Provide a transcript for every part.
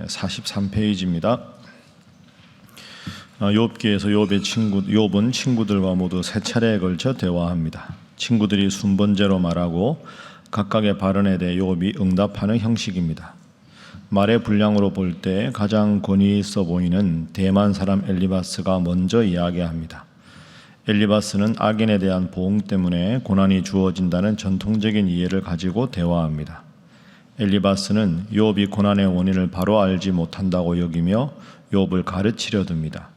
43페이지입니다. 욥기에서 욥은 친구들과 모두 세 차례에 걸쳐 대화합니다. 친구들이 순번제로 말하고 각각의 발언에 대해 욥이 응답하는 형식입니다. 말의 분량으로 볼 때 가장 권위 있어 보이는 대만 사람 엘리바스가 먼저 이야기합니다. 엘리바스는 악인에 대한 보응 때문에 고난이 주어진다는 전통적인 이해를 가지고 대화합니다. 엘리바스는 욥이 고난의 원인을 바로 알지 못한다고 여기며 욥을 가르치려 듭니다.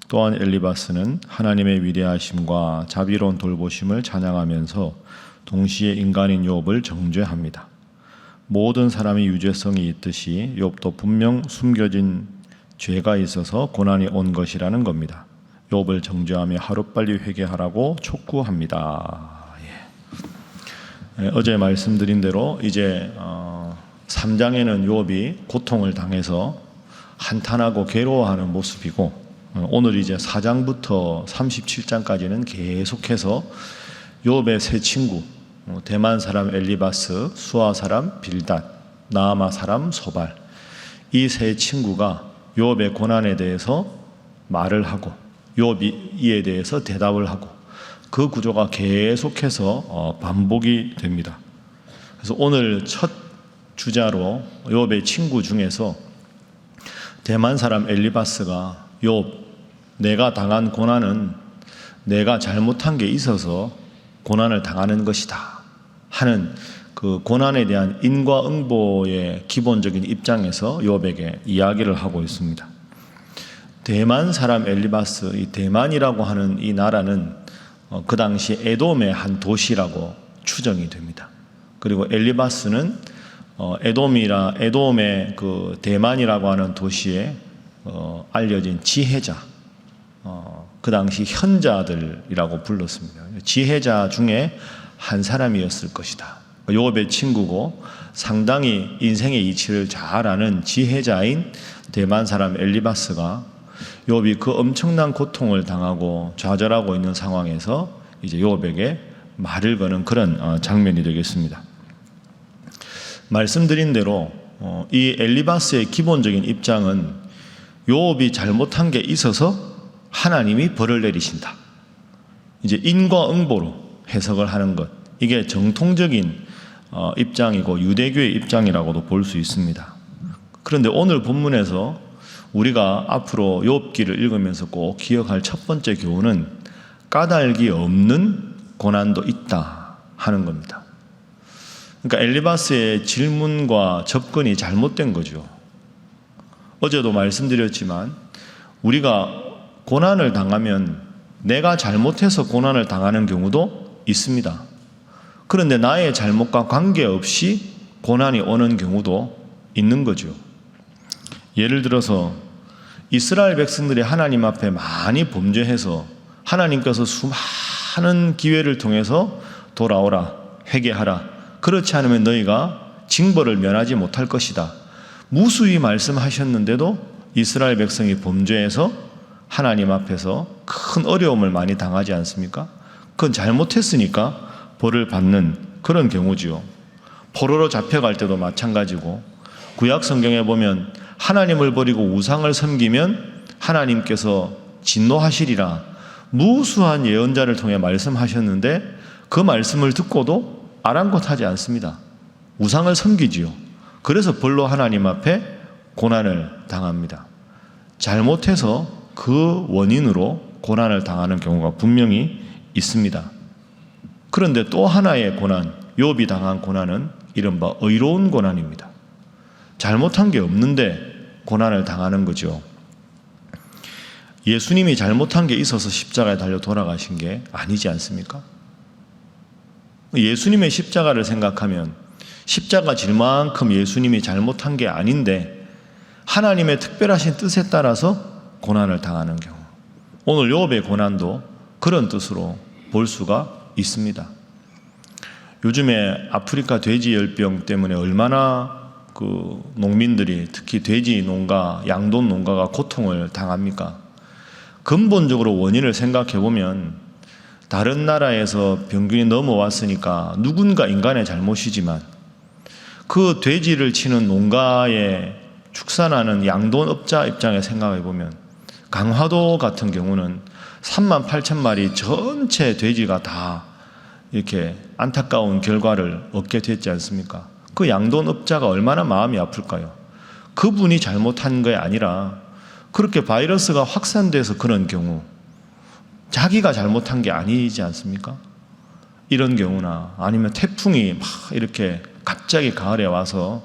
또한 엘리바스는 하나님의 위대하심과 자비로운 돌보심을 찬양하면서 동시에 인간인 욥을 정죄합니다. 모든 사람이 유죄성이 있듯이 욥도 분명 숨겨진 죄가 있어서 고난이 온 것이라는 겁니다. 욥을 정죄하며 하루빨리 회개하라고 촉구합니다. 어제 말씀드린 대로 이제 3장에는 욥이 고통을 당해서 한탄하고 괴로워하는 모습이고, 오늘 이제 4장부터 37장까지는 계속해서 욥의 세 친구, 대만 사람 엘리바스, 수아 사람 빌닷, 나아마 사람 소발, 이 세 친구가 욥의 고난에 대해서 말을 하고 욥이 이에 대해서 대답을 하고, 그 구조가 계속해서 반복이 됩니다. 그래서 오늘 첫 주자로 욥의 친구 중에서 대만 사람 엘리바스가 욥, 내가 당한 고난은 내가 잘못한 게 있어서 고난을 당하는 것이다 하는 그 고난에 대한 인과응보의 기본적인 입장에서 욥에게 이야기를 하고 있습니다. 대만 사람 엘리바스, 이 대만이라고 하는 이 나라는 그 당시 에돔의 한 도시라고 추정이 됩니다. 그리고 엘리바스는 에돔의 그 대만이라고 하는 도시에 알려진 지혜자, 그 당시 현자들이라고 불렀습니다. 지혜자 중에 한 사람이었을 것이다. 욥의 친구고 상당히 인생의 이치를 잘 아는 지혜자인 대만 사람 엘리바스가 욥이 그 엄청난 고통을 당하고 좌절하고 있는 상황에서 이제 욥에게 말을 거는 그런 장면이 되겠습니다. 말씀드린 대로 이 엘리바스의 기본적인 입장은 욥이 잘못한 게 있어서 하나님이 벌을 내리신다. 이제 인과응보로 해석을 하는 것, 이게 정통적인 입장이고 유대교의 입장이라고도 볼 수 있습니다. 그런데 오늘 본문에서 우리가 앞으로 욥기를 읽으면서 꼭 기억할 첫 번째 교훈은 까닭이 없는 고난도 있다 하는 겁니다. 그러니까 엘리바스의 질문과 접근이 잘못된 거죠. 어제도 말씀드렸지만 우리가 고난을 당하면 내가 잘못해서 고난을 당하는 경우도 있습니다. 그런데 나의 잘못과 관계없이 고난이 오는 경우도 있는 거죠. 예를 들어서 이스라엘 백성들이 하나님 앞에 많이 범죄해서 하나님께서 수많은 기회를 통해서 돌아오라, 회개하라, 그렇지 않으면 너희가 징벌을 면하지 못할 것이다, 무수히 말씀하셨는데도 이스라엘 백성이 범죄해서 하나님 앞에서 큰 어려움을 많이 당하지 않습니까? 그건 잘못했으니까 벌을 받는 그런 경우지요. 포로로 잡혀갈 때도 마찬가지고, 구약 성경에 보면 하나님을 버리고 우상을 섬기면 하나님께서 진노하시리라 무수한 예언자를 통해 말씀하셨는데 그 말씀을 듣고도 아랑곳하지 않습니다. 우상을 섬기지요. 그래서 벌로 하나님 앞에 고난을 당합니다. 잘못해서 그 원인으로 고난을 당하는 경우가 분명히 있습니다. 그런데 또 하나의 고난, 욥이 당한 고난은 이른바 의로운 고난입니다. 잘못한 게 없는데 고난을 당하는 거죠. 예수님이 잘못한 게 있어서 십자가에 달려 돌아가신 게 아니지 않습니까? 예수님의 십자가를 생각하면 십자가 질 만큼 예수님이 잘못한 게 아닌데 하나님의 특별하신 뜻에 따라서 고난을 당하는 경우, 오늘 욥의 고난도 그런 뜻으로 볼 수가 있습니다. 요즘에 아프리카 돼지열병 때문에 얼마나 그 농민들이, 특히 돼지 농가, 양돈 농가가 고통을 당합니까? 근본적으로 원인을 생각해 보면 다른 나라에서 병균이 넘어왔으니까 누군가 인간의 잘못이지만 그 돼지를 치는 농가의 축산하는 양돈업자 입장에 생각해 보면 강화도 같은 경우는 3만 8천 마리 전체 돼지가 다 이렇게 안타까운 결과를 얻게 됐지 않습니까? 그 양돈업자가 얼마나 마음이 아플까요? 그분이 잘못한 게 아니라 그렇게 바이러스가 확산돼서 그런 경우 자기가 잘못한 게 아니지 않습니까? 이런 경우나 아니면 태풍이 막 이렇게 갑자기 가을에 와서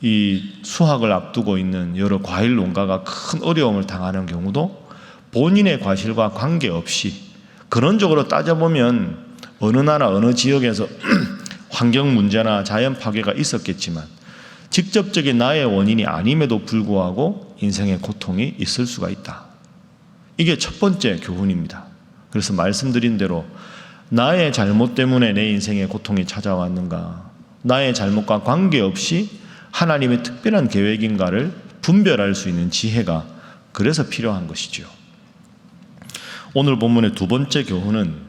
이 수확을 앞두고 있는 여러 과일 농가가 큰 어려움을 당하는 경우도 본인의 과실과 관계없이 근원적으로 따져보면 어느 나라 어느 지역에서 환경 문제나 자연 파괴가 있었겠지만 직접적인 나의 원인이 아님에도 불구하고 인생의 고통이 있을 수가 있다. 이게 첫 번째 교훈입니다. 그래서 말씀드린 대로 나의 잘못 때문에 내 인생에 고통이 찾아왔는가, 나의 잘못과 관계없이 하나님의 특별한 계획인가를 분별할 수 있는 지혜가 그래서 필요한 것이죠. 오늘 본문의 두 번째 교훈은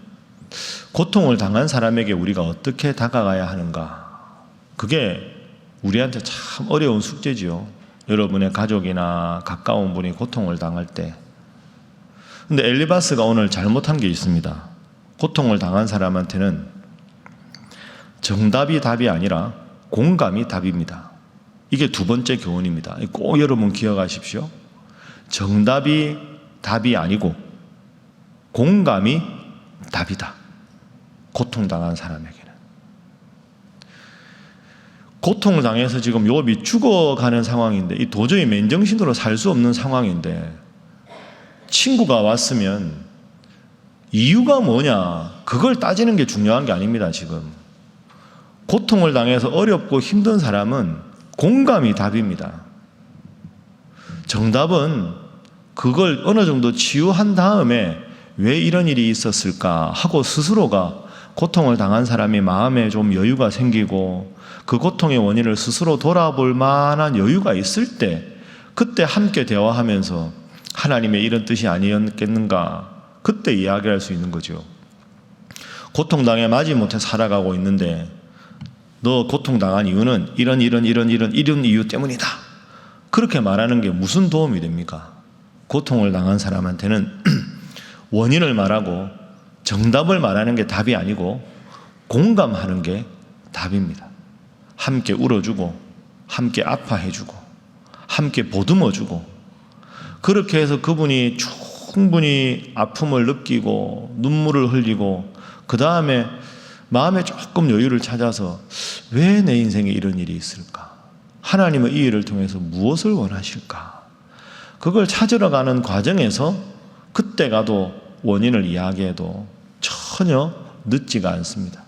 고통을 당한 사람에게 우리가 어떻게 다가가야 하는가. 그게 우리한테 참 어려운 숙제지요. 여러분의 가족이나 가까운 분이 고통을 당할 때. 근데 엘리바스가 오늘 잘못한 게 있습니다. 고통을 당한 사람한테는 정답이 답이 아니라 공감이 답입니다. 이게 두 번째 교훈입니다. 꼭 여러분 기억하십시오. 정답이 답이 아니고 공감이 답이다. 고통당한 사람에게는. 고통을 당해서 지금 욥이 죽어가는 상황인데, 이 도저히 맨정신으로 살 수 없는 상황인데 친구가 왔으면 이유가 뭐냐 그걸 따지는 게 중요한 게 아닙니다. 지금 고통을 당해서 어렵고 힘든 사람은 공감이 답입니다. 정답은 그걸 어느 정도 치유한 다음에 왜 이런 일이 있었을까 하고 스스로가 고통을 당한 사람이 마음에 좀 여유가 생기고 그 고통의 원인을 스스로 돌아볼 만한 여유가 있을 때 그때 함께 대화하면서 하나님의 이런 뜻이 아니었겠는가 그때 이야기할 수 있는 거죠. 고통당해 마지못해 살아가고 있는데 너 고통당한 이유는 이런 이유 때문이다. 그렇게 말하는 게 무슨 도움이 됩니까? 고통을 당한 사람한테는 원인을 말하고 정답을 말하는 게 답이 아니고 공감하는 게 답입니다. 함께 울어주고 함께 아파해주고 함께 보듬어주고 그렇게 해서 그분이 충분히 아픔을 느끼고 눈물을 흘리고 그 다음에 마음에 조금 여유를 찾아서 왜 내 인생에 이런 일이 있을까? 하나님은 이 일을 통해서 무엇을 원하실까? 그걸 찾으러 가는 과정에서 그때 가도 원인을 이야기해도 전혀 늦지가 않습니다.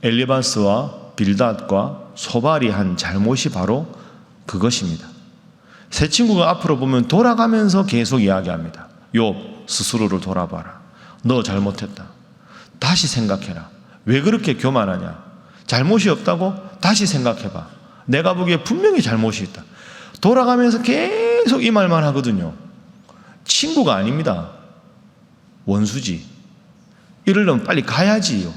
엘리바스와 빌닷과 소발이 한 잘못이 바로 그것입니다. 세 친구가 앞으로 보면 돌아가면서 계속 이야기합니다. 욥, 스스로를 돌아봐라. 너 잘못했다. 다시 생각해라. 왜 그렇게 교만하냐? 잘못이 없다고? 다시 생각해봐. 내가 보기에 분명히 잘못이 있다. 돌아가면서 계속 이 말만 하거든요. 친구가 아닙니다. 원수지. 이러려면 빨리 가야지요.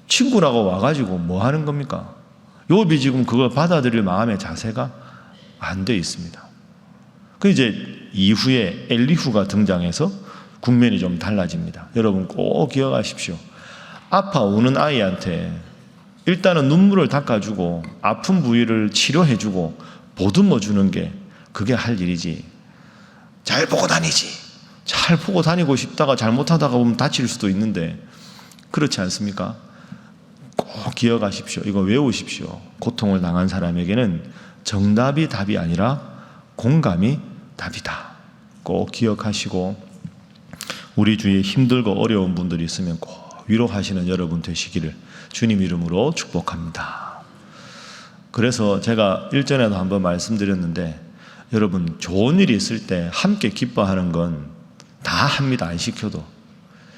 친구라고 와가지고 뭐 하는 겁니까? 욥이 지금 그걸 받아들일 마음의 자세가 안 돼 있습니다. 그 이제 이후에 엘리후가 등장해서 국면이 좀 달라집니다. 여러분 꼭 기억하십시오. 아파오는 아이한테 일단은 눈물을 닦아주고 아픈 부위를 치료해주고 보듬어주는 게 그게 할 일이지. 잘 보고 다니지. 잘 보고 다니고 싶다가 잘못하다가 보면 다칠 수도 있는데 그렇지 않습니까? 꼭 기억하십시오. 이거 외우십시오. 고통을 당한 사람에게는 정답이 답이 아니라 공감이 답이다. 꼭 기억하시고 우리 주위에 힘들고 어려운 분들이 있으면 꼭 위로하시는 여러분 되시기를 주님 이름으로 축복합니다. 그래서 제가 일전에도 한번 말씀드렸는데 여러분 좋은 일이 있을 때 함께 기뻐하는 건 다 합니다. 안 시켜도.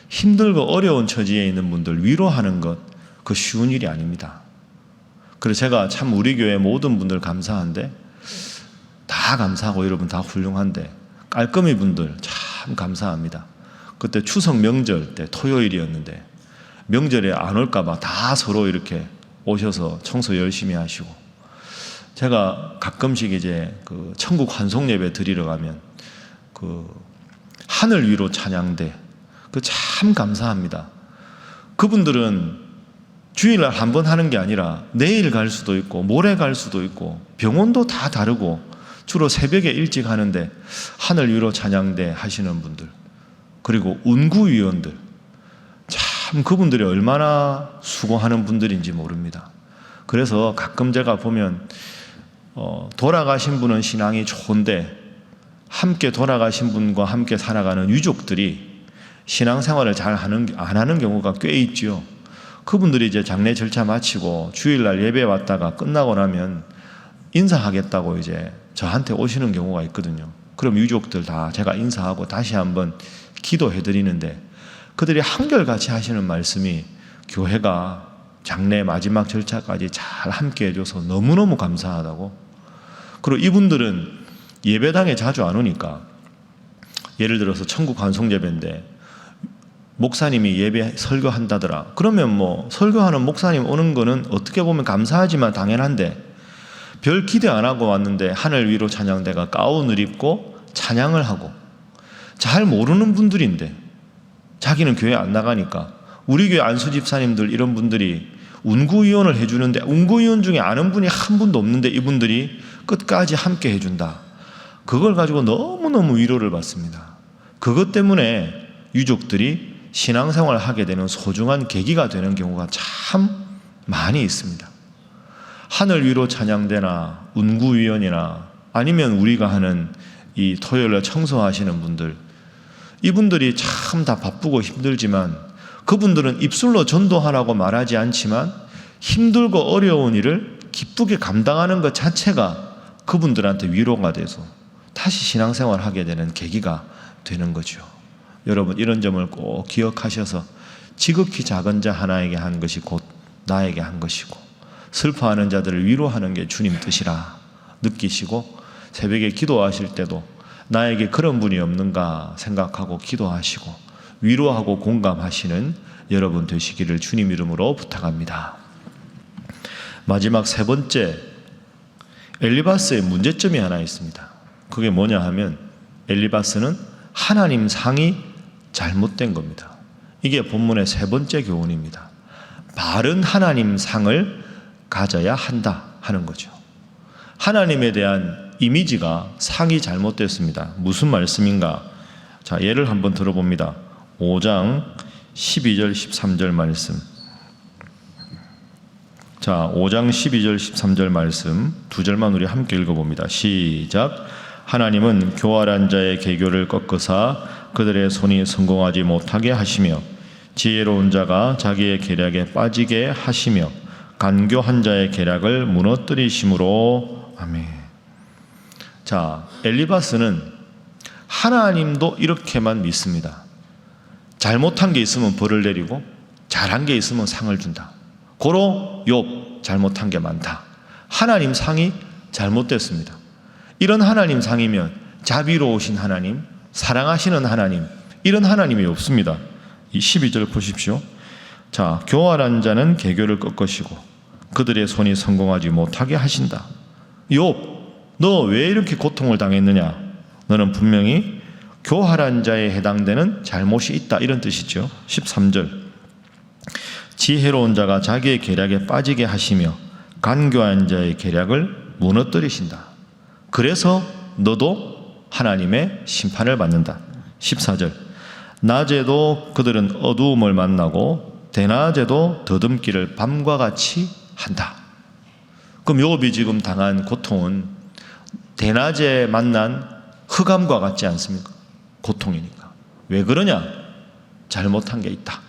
힘들고 어려운 처지에 있는 분들 위로하는 것 그 쉬운 일이 아닙니다. 그래서 제가 참 우리 교회 모든 분들 감사한데 다 감사하고 여러분 다 훌륭한데 깔끔이 분들 참 감사합니다. 그때 추석 명절 때 토요일이었는데 명절에 안 올까 봐 다 서로 이렇게 오셔서 청소 열심히 하시고 제가 가끔씩 이제 그 천국 환송 예배 드리러 가면 그 하늘 위로 찬양대 그 참 감사합니다. 그분들은 주일날 한 번 하는 게 아니라 내일 갈 수도 있고 모레 갈 수도 있고 병원도 다 다르고 주로 새벽에 일찍 하는데 하늘 위로 찬양대 하시는 분들, 그리고 운구위원들, 참 그분들이 얼마나 수고하는 분들인지 모릅니다. 그래서 가끔 제가 보면 돌아가신 분은 신앙이 좋은데 함께 돌아가신 분과 함께 살아가는 유족들이 신앙생활을 안 하는 경우가 꽤 있죠. 그분들이 이제 장례 절차 마치고 주일날 예배 왔다가 끝나고 나면 인사하겠다고 이제 저한테 오시는 경우가 있거든요. 그럼 유족들 다 제가 인사하고 다시 한번 기도해 드리는데 그들이 한결같이 하시는 말씀이 교회가 장례 마지막 절차까지 잘 함께 해줘서 너무너무 감사하다고. 그리고 이분들은 예배당에 자주 안 오니까, 예를 들어서 천국 환송 예배인데 목사님이 예배 설교한다더라. 그러면 뭐 설교하는 목사님 오는 거는 어떻게 보면 감사하지만 당연한데 별 기대 안 하고 왔는데 하늘 위로 찬양대가 가운을 입고 찬양을 하고, 잘 모르는 분들인데 자기는 교회 안 나가니까 우리 교회 안수 집사님들 이런 분들이 운구위원을 해주는데 운구위원 중에 아는 분이 한 분도 없는데 이분들이 끝까지 함께 해준다. 그걸 가지고 너무너무 위로를 받습니다. 그것 때문에 유족들이 신앙생활을 하게 되는 소중한 계기가 되는 경우가 참 많이 있습니다. 하늘 위로 찬양대나 운구위원이나 아니면 우리가 하는 이 토요일에 청소하시는 분들, 이분들이 참 다 바쁘고 힘들지만 그분들은 입술로 전도하라고 말하지 않지만 힘들고 어려운 일을 기쁘게 감당하는 것 자체가 그분들한테 위로가 돼서 다시 신앙생활을 하게 되는 계기가 되는 거죠. 여러분, 이런 점을 꼭 기억하셔서 지극히 작은 자 하나에게 한 것이 곧 나에게 한 것이고 슬퍼하는 자들을 위로하는 게 주님 뜻이라 느끼시고 새벽에 기도하실 때도 나에게 그런 분이 없는가 생각하고 기도하시고 위로하고 공감하시는 여러분 되시기를 주님 이름으로 부탁합니다. 마지막 세 번째, 엘리바스의 문제점이 하나 있습니다. 그게 뭐냐 하면 엘리바스는 하나님 상이 잘못된 겁니다. 이게 본문의 세 번째 교훈입니다. 바른 하나님 상을 가져야 한다 하는 거죠. 하나님에 대한 이미지가 상이 잘못됐습니다. 무슨 말씀인가? 자, 예를 한번 들어봅니다. 5장 12절 13절 말씀. 자, 5장 12절 13절 말씀 두 절만 우리 함께 읽어봅니다. 시작. 하나님은 교활한 자의 계교를 꺾으사 그들의 손이 성공하지 못하게 하시며 지혜로운 자가 자기의 계략에 빠지게 하시며 간교한 자의 계략을 무너뜨리심으로. 아멘. 자, 엘리바스는 하나님도 이렇게만 믿습니다. 잘못한 게 있으면 벌을 내리고 잘한 게 있으면 상을 준다. 고로 욥 잘못한 게 많다. 하나님 상이 잘못됐습니다. 이런 하나님 상이면 자비로우신 하나님, 사랑하시는 하나님, 이런 하나님이 없습니다. 이 12절 보십시오. 자, 교활한 자는 계교를 꺾으시고 그들의 손이 성공하지 못하게 하신다. 욥, 너 왜 이렇게 고통을 당했느냐? 너는 분명히 교활한 자에 해당되는 잘못이 있다, 이런 뜻이죠. 13절. 지혜로운 자가 자기의 계략에 빠지게 하시며 간교한 자의 계략을 무너뜨리신다. 그래서 너도 하나님의 심판을 받는다. 14절. 낮에도 그들은 어두움을 만나고 대낮에도 더듬기를 밤과 같이 한다. 그럼 욥이 지금 당한 고통은 대낮에 만난 흑암과 같지 않습니까? 고통이니까. 왜 그러냐? 잘못한 게 있다.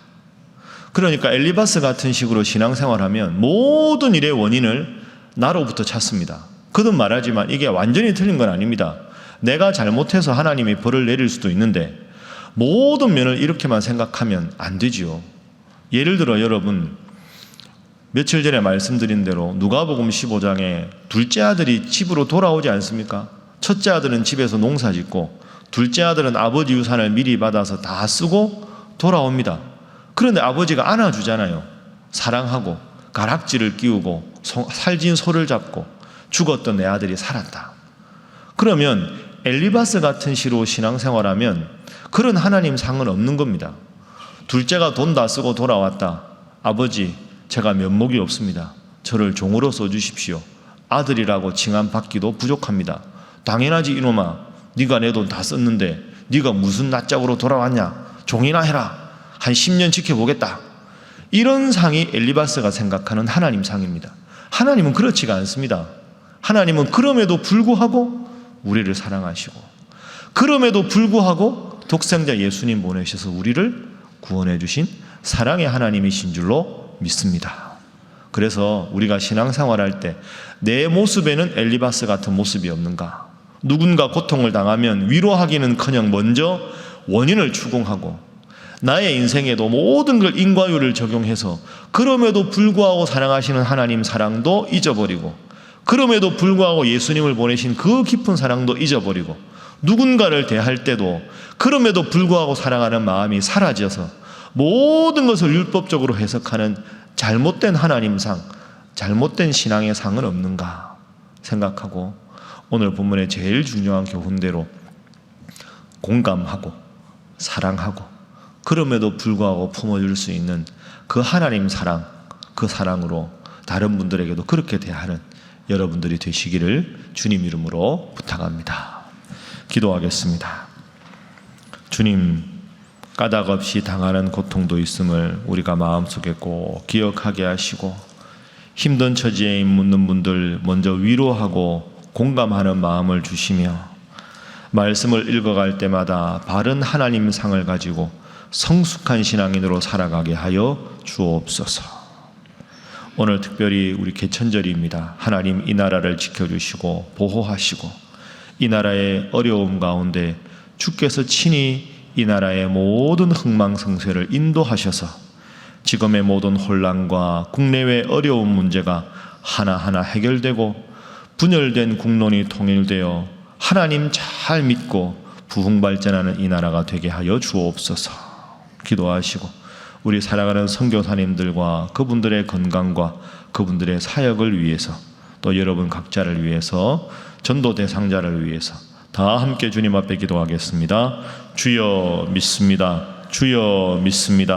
그러니까 엘리바스 같은 식으로 신앙생활하면 모든 일의 원인을 나로부터 찾습니다. 거듭 말하지만 이게 완전히 틀린 건 아닙니다. 내가 잘못해서 하나님이 벌을 내릴 수도 있는데 모든 면을 이렇게만 생각하면 안 되지요. 예를 들어 여러분, 며칠 전에 말씀드린 대로 누가복음 15장에 둘째 아들이 집으로 돌아오지 않습니까? 첫째 아들은 집에서 농사 짓고 둘째 아들은 아버지 유산을 미리 받아서 다 쓰고 돌아옵니다. 그런데 아버지가 안아주잖아요. 사랑하고 가락지를 끼우고 살진 소를 잡고 죽었던 내 아들이 살았다. 그러면 엘리바스 같은 시로 신앙생활하면 그런 하나님 상은 없는 겁니다. 둘째가 돈 다 쓰고 돌아왔다. 아버지, 제가 면목이 없습니다. 저를 종으로 써주십시오. 아들이라고 칭함받기도 부족합니다. 당연하지 이놈아. 네가 내 돈 다 썼는데 네가 무슨 낯짝으로 돌아왔냐. 종이나 해라. 한 10년 지켜보겠다. 이런 상이 엘리바스가 생각하는 하나님 상입니다. 하나님은 그렇지가 않습니다. 하나님은 그럼에도 불구하고 우리를 사랑하시고, 그럼에도 불구하고 독생자 예수님 보내셔서 우리를 구원해 주신 사랑의 하나님이신 줄로 믿습니다. 그래서 우리가 신앙생활할 때 내 모습에는 엘리바스 같은 모습이 없는가? 누군가 고통을 당하면 위로하기는커녕 먼저 원인을 추궁하고, 나의 인생에도 모든 걸 인과율을 적용해서 그럼에도 불구하고 사랑하시는 하나님 사랑도 잊어버리고, 그럼에도 불구하고 예수님을 보내신 그 깊은 사랑도 잊어버리고, 누군가를 대할 때도 그럼에도 불구하고 사랑하는 마음이 사라져서 모든 것을 율법적으로 해석하는 잘못된 하나님상, 잘못된 신앙의 상은 없는가 생각하고, 오늘 본문의 제일 중요한 교훈대로 공감하고 사랑하고 그럼에도 불구하고 품어줄 수 있는 그 하나님 사랑, 그 사랑으로 다른 분들에게도 그렇게 대하는 여러분들이 되시기를 주님 이름으로 부탁합니다. 기도하겠습니다. 주님, 까닭 없이 당하는 고통도 있음을 우리가 마음속에 꼭 기억하게 하시고, 힘든 처지에 있는 분들 먼저 위로하고 공감하는 마음을 주시며, 말씀을 읽어갈 때마다 바른 하나님 상을 가지고 성숙한 신앙인으로 살아가게 하여 주옵소서. 오늘 특별히 우리 개천절입니다. 하나님 이 나라를 지켜주시고 보호하시고, 이 나라의 어려움 가운데 주께서 친히 이 나라의 모든 흥망성쇠를 인도하셔서 지금의 모든 혼란과 국내외 어려운 문제가 하나하나 해결되고, 분열된 국론이 통일되어 하나님 잘 믿고 부흥발전하는 이 나라가 되게 하여 주옵소서. 기도하시고 우리 사랑하는 선교사님들과 그분들의 건강과 그분들의 사역을 위해서, 또 여러분 각자를 위해서, 전도 대상자를 위해서 다 함께 주님 앞에 기도하겠습니다. 주여 믿습니다. 주여 믿습니다.